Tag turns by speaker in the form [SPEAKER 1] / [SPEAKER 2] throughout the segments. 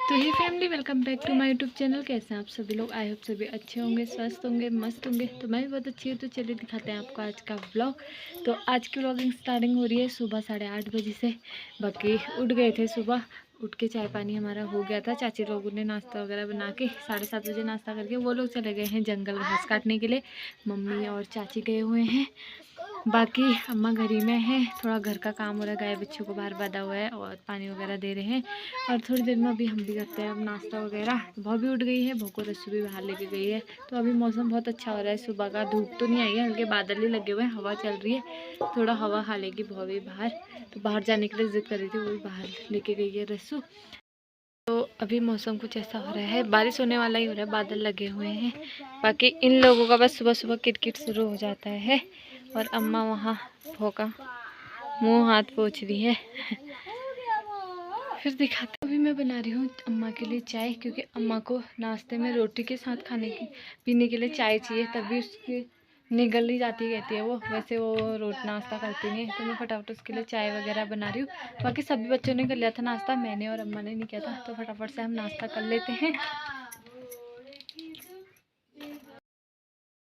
[SPEAKER 1] तो hey family, welcome back to my YouTube channel. कैसे हैं आप सभी लोग? आई होप सभी अच्छे होंगे, स्वस्थ होंगे, मस्त होंगे। तो मैं भी बहुत अच्छी हूँ। तो चलिए दिखाते हैं आपको आज का व्लॉग। तो आज की व्लॉगिंग स्टार्टिंग हो रही है सुबह 8:30 बजे से। बाकी उठ गए थे सुबह, उठ के चाय पानी हमारा हो गया था। चाची लोगों ने नाश्ता वगैरह बना के 7:30 बजे नाश्ता करके वो लोग चले गए हैं जंगल घास काटने के लिए। मम्मी और चाची गए हुए हैं, बाकी अम्मा घर ही में है। थोड़ा घर का काम हो रहा है, गाय बच्चों को बाहर बांधा हुआ है और पानी वगैरह दे रहे हैं। और थोड़ी देर में अभी हम भी करते हैं अब नाश्ता वगैरह। भाव भी उठ गई है, भाव को रस्सू भी बाहर लेके गई है। तो अभी मौसम बहुत अच्छा हो रहा है सुबह का। धूप तो नहीं आई है, हल्के बादल ही लगे हुए हैं, हवा चल रही है। थोड़ा हवा खा लेगी भाव भी बाहर। तो बाहर जाने के लिए जिद कर रही थी, वो भी बाहर लेके गई है रस्सू। तो अभी मौसम कुछ ऐसा हो रहा है, बारिश होने वाला ही हो रहा है, बादल लगे हुए हैं। बाकी इन लोगों का बस सुबह सुबह किटकिट शुरू हो जाता है। और अम्मा वहाँ भोका मुंह हाथ पोंछ रही है। फिर दिखाते। अभी मैं बना रही हूँ अम्मा के लिए चाय, क्योंकि अम्मा को नाश्ते में रोटी के साथ पीने के लिए चाय चाहिए, तभी उसकी निगल ही जाती कहती है वो। वैसे वो रोटी नाश्ता करती नहीं है। तो मैं फटाफट उसके लिए चाय वगैरह बना रही हूँ। बाकी सभी बच्चों ने कर लिया था नाश्ता, मैंने और अम्मा ने नहीं किया था। तो फटाफट से हम नाश्ता कर लेते हैं।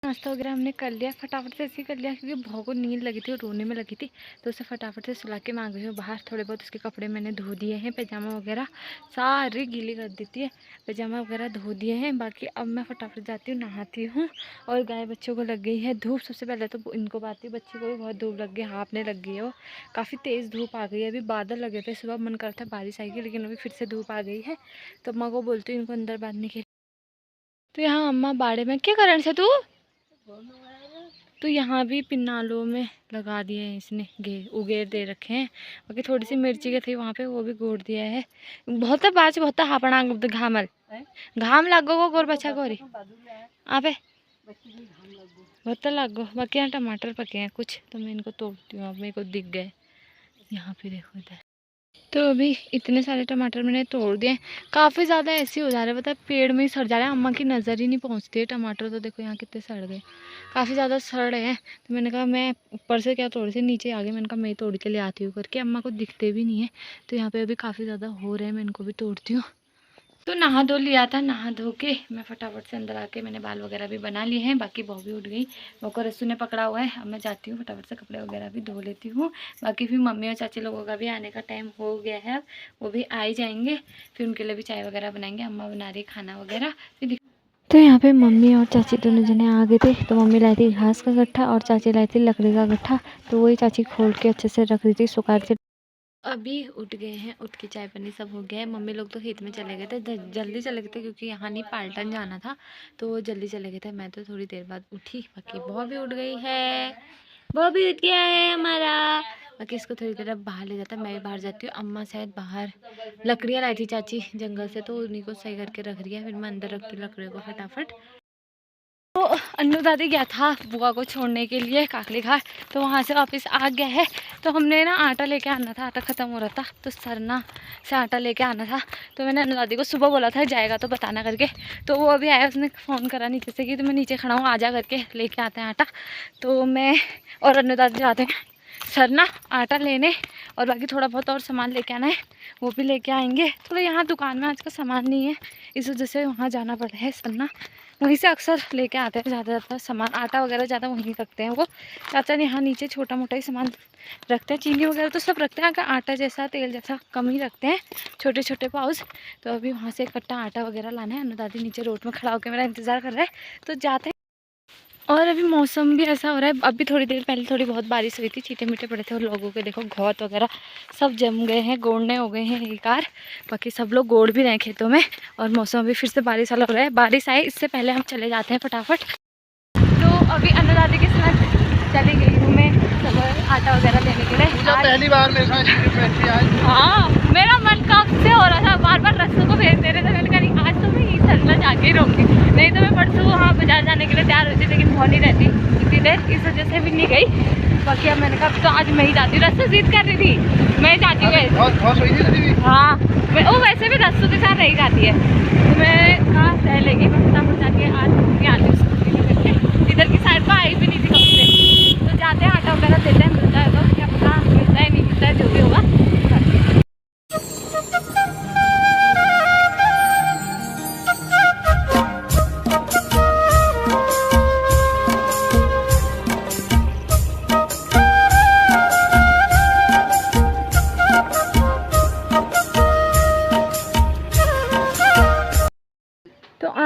[SPEAKER 1] नाश्ता वगैरह हमने कर लिया, फटाफट से ऐसे कर लिया क्योंकि बहुत को नींद लगी थी और रोने में लगी थी। तो उसे फटाफट से सुला के मांग रही हूँ बाहर। थोड़े बहुत उसके कपड़े मैंने धो दिए हैं, पैजामा वगैरह सारी गीली कर देती है, पैजामा वगैरह धो दिए हैं। बाकी अब मैं फटाफट जाती हूँ, नहाती हूँ। और गाय बच्चों को लग गई है धूप। सबसे पहले तो इनको बाती, बच्ची को भी बहुत धूप लग गई, हाँफने लग गई है वो। काफ़ी तेज़ धूप आ गई है। अभी बादल लगे थे, सुबह मन करता बारिश आएगी, लेकिन अभी फिर से धूप आ गई है। तो अम्मा को बोलती हूँ इनको अंदर बांधने के लिए। तो यहाँ अम्मा बाड़े में क्या कारण से तो यहाँ भी पिन्नालों में लगा दिए हैं इसने, उगेर दे रखे हैं। बाकी थोड़ी सी मिर्ची के थी वहाँ पे, वो भी गोड़ दिया है। बहुत बाज बहुत हापड़ा घामल घाम लागो को गोर बच्चा गोरी आपे बहुत लागो। बाकी यहाँ टमाटर पके हैं कुछ, तो मैं इनको तोड़ती हूँ। अब मेरे को दिख गए यहाँ पे, देखो इधर। तो अभी इतने सारे टमाटर मैंने तोड़ दिए। काफ़ी ज़्यादा ऐसे हो जा रहा है, पता है, पेड़ में ही सड़ जा रहा है। अम्मा की नज़र ही नहीं पहुंचती है टमाटर। तो देखो यहाँ कितने सड़ गए, काफ़ी ज़्यादा सड़ रहे हैं। तो मैंने कहा मैं ऊपर से क्या तोड़ से नीचे आ गए, मैंने कहा मैं तोड़ के ले आती हूँ करके। अम्मा को दिखते भी नहीं है। तो यहाँ पे अभी काफ़ी ज़्यादा हो रहे हैं, मैं इनको भी तोड़ती हूँ। तो नहा धो लिया था, नहा धो के मैं फटाफट से अंदर आके मैंने बाल वगैरह भी बना लिए हैं। बाकी बहू भी उठ गई, बहू को रस्सू ने पकड़ा हुआ है। अब मैं जाती हूँ फटाफट से कपड़े वगैरह भी धो लेती हूँ। बाकी फिर मम्मी और चाची लोगों का भी आने का टाइम हो गया है, अब वो भी आ ही जाएंगे। फिर उनके लिए भी चाय वगैरह बनाएंगे। अम्मा बना रही खाना वगैरह। फिर तो यहाँ पे मम्मी और चाची दोनों जने आ गए थे। तो मम्मी लाई थी घास का गट्ठा और चाची लाई थी लकड़ी का गट्ठा। तो वही चाची खोल के अच्छे से रख दी थी, सुखा रही थी। अभी उठ गए हैं, उठ के चाय पानी सब हो गया है। मम्मी लोग तो खेत में चले गए थे, जल्दी चले गए थे क्योंकि यहाँ नहीं पाल्टन जाना था। तो वो जल्दी चले गए थे, मैं तो थोड़ी देर बाद उठी। बाकी बॉबी भी उठ गई है, बॉबी उठ गया है हमारा। बाकी इसको थोड़ी देर अब बाहर ले जाता है, मैं भी बाहर जाती हूँ। अम्मा शायद बाहर लकड़ियाँ लाई थी चाची जंगल से, तो उन्हीं को सही करके रख रही है। फिर मैं अंदर रखती हूँ लकड़ियों को फटाफट। तो अन्नू दादी गया था बुआ को छोड़ने के लिए काकली घाट, तो वहाँ से वापस आ गया है। तो हमने ना आटा लेके आना था, आटा ख़त्म हो रहा था, तो सरना से आटा लेके आना था। तो मैंने अन्नू दादी को सुबह बोला था जाएगा तो बताना करके। तो वो अभी आया, उसने फ़ोन करा नीचे से कि तो मैं नीचे खड़ा हूँ, आ जा करके लेके आते हैं आटा। तो मैं और अन्नू दादी जाते हैं सरना आटा लेने, और बाकी थोड़ा बहुत और सामान लेके आना है, वो भी लेके आएंगे। थोड़ा यहाँ दुकान में आज का सामान नहीं है, इस वजह से वहाँ जाना पड़ रहा है सरना। वहीं से अक्सर लेके आते हैं ज़्यादा सामान, आटा वगैरह ज़्यादा वहीं रखते हैं वो। चाचा ने यहाँ नीचे छोटा मोटा ही सामान रखते हैं, चीनी वगैरह तो सब रखते हैं, अगर आटा जैसा तेल जैसा कम ही रखते हैं, छोटे छोटे पाउच। तो अभी वहाँ से इकट्ठा आटा वगैरह लाना है। अन्नू दादी नीचे रोड में खड़ा होकर मेरा इंतज़ार कर रहा है, तो जाते हैं। और अभी मौसम भी ऐसा हो रहा है, अभी थोड़ी देर पहले थोड़ी बहुत बारिश हुई थी, छींटे मीठे पड़े थे। और लोगों के देखो घौत वगैरह सब जम गए हैं, गोड़ने हो गए हैं एक बार। बाकी सब लोग गोड़ भी रहे हैं खेतों में। और मौसम अभी फिर से बारिश वाला हो रहा है, बारिश आए इससे पहले हम चले जाते हैं फटाफट। तो अभी अन्नू दादी के साथ चली गई हूँ मैं सब आटा वगैरह लेने के लिए।
[SPEAKER 2] पहली बार मेरे साथ आज।
[SPEAKER 1] हाँ, मेरा मन कब से हो रहा था, बार बार रस्सों को भेज दे रहे थे। मैंने कहा नहीं, आज तो मैं ही सरना जाके ही रहूँगी, नहीं तो मैं परसों वहाँ बाजार जाने के लिए तैयार होती, लेकिन बहुत नहीं रहती इतनी देर, इस वजह से भी नहीं गई। बाकी अब मैंने कहा तो आज मैं ही जाती हूँ। रस्सों जिद कर रही थी, मैं जाती हूँ। हाँ, वो वैसे भी रस्सों के साथ रही जाती है, तो मैं कहा रह लेगी। मैं फटाफट जाके आज आती हूँ इधर की साइड पर, आई भी नहीं थी कब से। तो जाते हैं आटा वगैरह देते हैं, मिलता है तो क्या पता मिलता है नहीं मिलता है, जो भी होगा।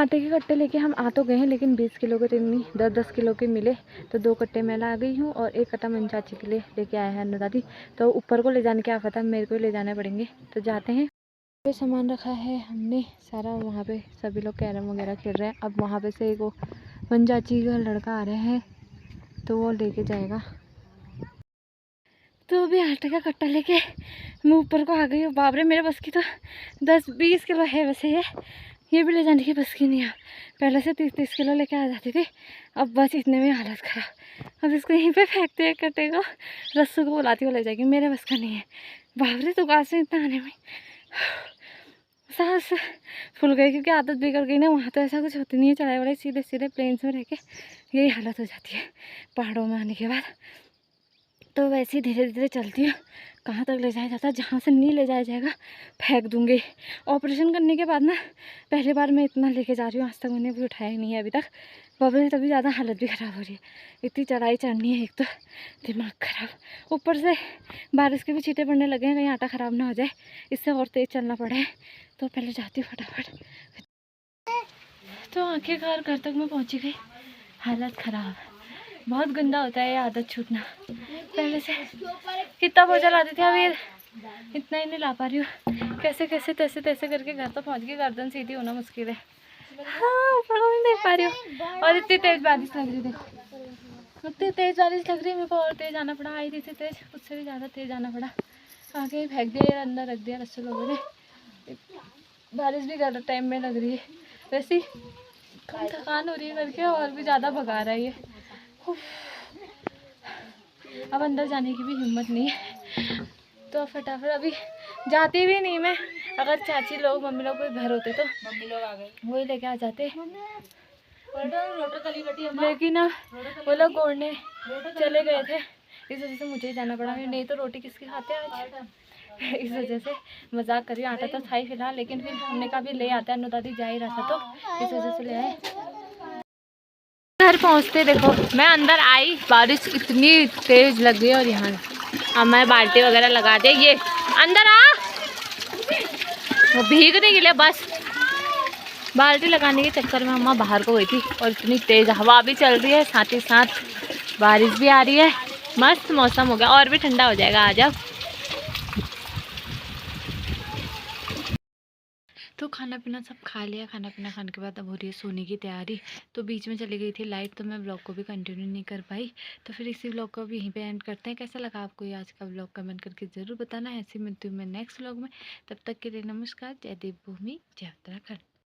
[SPEAKER 1] आटे के कट्टे लेके हम आ तो गए हैं, लेकिन 20 किलो के तो नहीं, 10-10 किलो के मिले। तो 2 कट्टे मैं ला गई हूँ और 1 कट्टा मन चाची के लिए लेके आया है अन्नू दादी। तो ऊपर को ले जाने की आफत है, मेरे को ही ले जाने पड़ेंगे। तो जाते हैं। पे सामान रखा है हमने सारा, वहाँ पे सभी लोग कैरम वगैरह खेल रहे हैं। अब वहाँ पे से एक वो मन चाची का लड़का आ रहे हैं, तो वो लेके जाएगा। तो अभी आटे का कट्टा लेके मैं ऊपर को आ गई हूँ। बाबरे, मेरे बस की तो 10-20 किलो है वैसे ये भी ले जाने की बस की नहीं है। पहले से 30-30 किलो लेके आ जाती थी, अब बस इतने में हालत ख़राब। अब इसको यहीं पे फेंकते हैं कट्टे को, रस्सू को बुलाती हुई ले जाएगी, मेरे बस का नहीं है। बाबरे, दुकान से इतना आने में सांस फूल गई, क्योंकि आदत बिगड़ गई ना। वहाँ तो ऐसा कुछ होती नहीं है, चढ़ाई वढ़ाई सीधे सीधे प्लेन्स में रह के यही हालत हो जाती है पहाड़ों में आने के बाद। तो वैसे ही धीरे धीरे चलती हूँ। कहाँ तक ले जाया जाता है, जहाँ से नहीं ले जाया जाएगा फेंक दूँगी। ऑपरेशन करने के बाद ना पहली बार मैं इतना लेके जा रही हूँ, आज तक मैंने भी उठाया ही नहीं है अभी तक। बाबा तभी ज़्यादा हालत भी ख़राब हो रही है, इतनी चढ़ाई चढ़नी है, एक तो दिमाग ख़राब, ऊपर से बारिश के भी छींटे पड़ने लगे हैं, कहीं आटा ख़राब ना हो जाए, इससे और तेज़ चलना पड़ा है। तो पहले जाती हूँ फटाफट। तो आखिरकार घर तक मैं पहुँची गई। हालत ख़राब, बहुत गंदा होता है ये आदत छूटना। पहले से कितना बोझा लाती थी, अभी इतना ही नहीं ला पा रही हूँ। कैसे कैसे तैसे तैसे करके घर तो पहुँच गई। गर्दन सीधी होना मुश्किल है। हाँ, ऊपर को नहीं देख पा रही हूँ। और इतनी तेज़ बारिश लग रही, देखो इतनी तेज़ बारिश लग रही है। मेरे को और तेज़ आना पड़ा, आई थी तेज़, उससे भी ज़्यादा तेज़ आना पड़ा। आगे ही फेंक दिया, अंदर रख दिया रस्सों वगैरह। बारिश भी ज़्यादा टाइम में लग रही है, वैसे ही कम थकान हो रही है करके, और भी ज़्यादा भगा रहा है ये। अब अंदर जाने की भी हिम्मत नहीं है, तो फटाफट अभी जाती भी नहीं मैं। अगर चाची लोग मम्मी लोग कोई घर होते तो मम्मी लोग आ गए, वही लेके आ जाते। लेकिन अब वो लोग गोड़ने चले गए थे, इस वजह से मुझे ही जाना पड़ा। नहीं तो रोटी किसकी खाते हैं आज। इस वजह से मजाक कर रही हूँ। आटा तो था ही फिलहाल, लेकिन फिर हमने कहा भी ले आते हैं, अन्नू दादी जा ही रहा था तो इस वजह से ले आए। घर पहुँचते देखो मैं अंदर आई, बारिश इतनी तेज लग गई। और यहाँ अब मैं बाल्टी वगैरह लगा दे, ये अंदर आ, वो भीगने के लिए बस बाल्टी लगाने के चक्कर में अम्मा बाहर को गई थी। और इतनी तेज़ हवा भी चल रही है, साथ ही साथ बारिश भी आ रही है। मस्त मौसम हो गया, और भी ठंडा हो जाएगा आज। अब तो खाना पीना सब खा लिया। खाना पीना खाने के बाद अब हो रही है सोने की तैयारी। तो बीच में चली गई थी लाइट, तो मैं ब्लॉग को भी कंटिन्यू नहीं कर पाई। तो फिर इसी ब्लॉग को भी यहीं पे एंड करते हैं। कैसा लगा आपको ये आज का ब्लॉग, कमेंट करके ज़रूर बताना। ऐसे मिलती हूँ मैं नेक्स्ट ब्लॉग में। तब तक के लिए नमस्कार। जय देवभूमि, जय उत्तराखंड।